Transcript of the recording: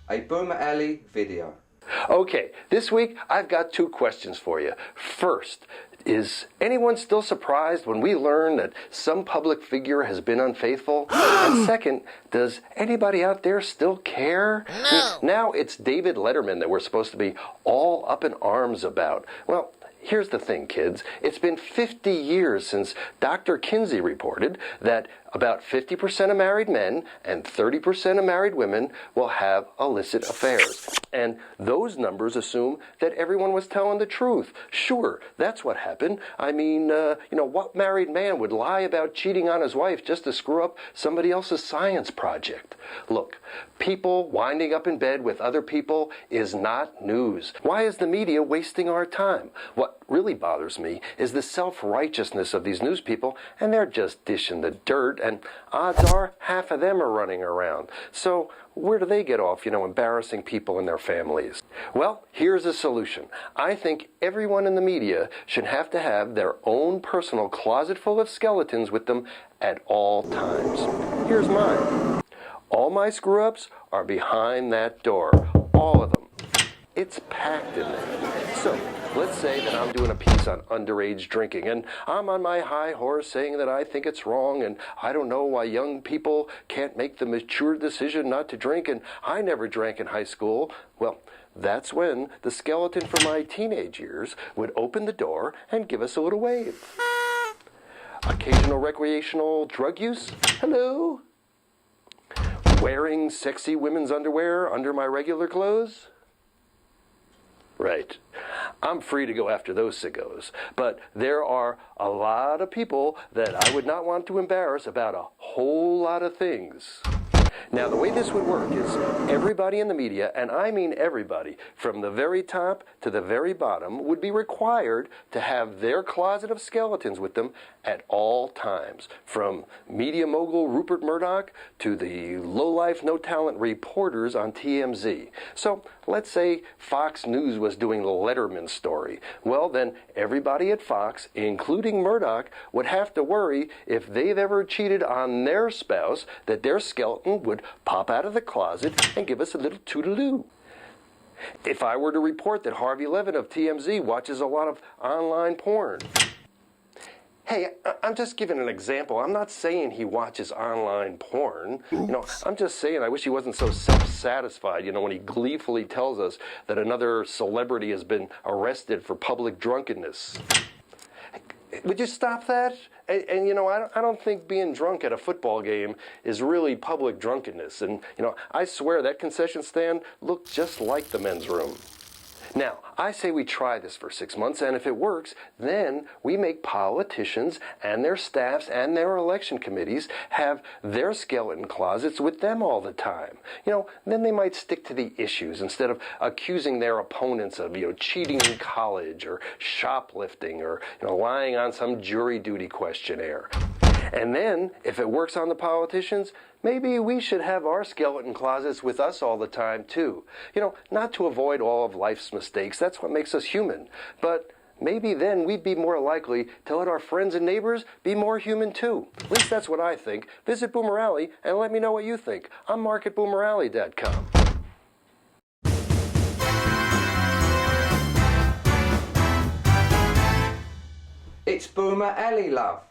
A Boomer Alley video. Okay, this week I've got two questions for you. First, is anyone still surprised when we learn that some public figure has been unfaithful? And second, does anybody out there still care? No. Now it's David Letterman that we're supposed to be all up in arms about. Well, here's the thing, kids. It's been 50 years since Dr. Kinsey reported that about 50% of married men and 30% of married women will have illicit affairs. And those numbers assume that everyone was telling the truth. Sure, that's what happened. I mean, what married man would lie about cheating on his wife just to screw up somebody else's science project? Look, people winding up in bed with other people is not news. Why is the media wasting our time? What really bothers me is the self-righteousness of these news people, and they're just dishing the dirt, and odds are half of them are running around. So where do they get off, embarrassing people and their families? Well, here's a solution. I think everyone in the media should have to have their own personal closet full of skeletons with them at all times. Here's mine. All my screw-ups are behind that door. All of them. It's packed in there. So, let's say that I'm doing a piece on underage drinking, and I'm on my high horse saying that I think it's wrong, and I don't know why young people can't make the mature decision not to drink, and I never drank in high school. Well, that's when the skeleton from my teenage years would open the door and give us a little wave. Occasional recreational drug use? Hello? Wearing sexy women's underwear under my regular clothes? Right. I'm free to go after those sickos. But there are a lot of people that I would not want to embarrass about a whole lot of things. Now, the way this would work is everybody in the media, and I mean everybody, from the very top to the very bottom, would be required to have their closet of skeletons with them at all times. From media mogul Rupert Murdoch to the low-life, no-talent reporters on TMZ. So, let's say Fox News was doing the Letterman story. Well, then everybody at Fox, including Murdoch, would have to worry if they've ever cheated on their spouse that their skeleton would pop out of the closet and give us a little toodaloo. If I were to report that Harvey Levin of TMZ watches a lot of online porn. Hey, I'm just giving an example. I'm not saying he watches online porn. I'm just saying I wish he wasn't so self-satisfied, when he gleefully tells us that another celebrity has been arrested for public drunkenness. Would you stop that? And I don't think being drunk at a football game is really public drunkenness. And, I swear that concession stand looked just like the men's room. Now, I say we try this for 6 months, and if it works, then we make politicians and their staffs and their election committees have their skeleton closets with them all the time. Then they might stick to the issues instead of accusing their opponents of, cheating in college or shoplifting or, lying on some jury duty questionnaire. And then, if it works on the politicians, maybe we should have our skeleton closets with us all the time, too. Not to avoid all of life's mistakes. That's what makes us human. But maybe then we'd be more likely to let our friends and neighbors be more human, too. At least that's what I think. Visit Boomer Alley and let me know what you think. I'm Marc at boomeralley.com. It's Boomer Alley, love.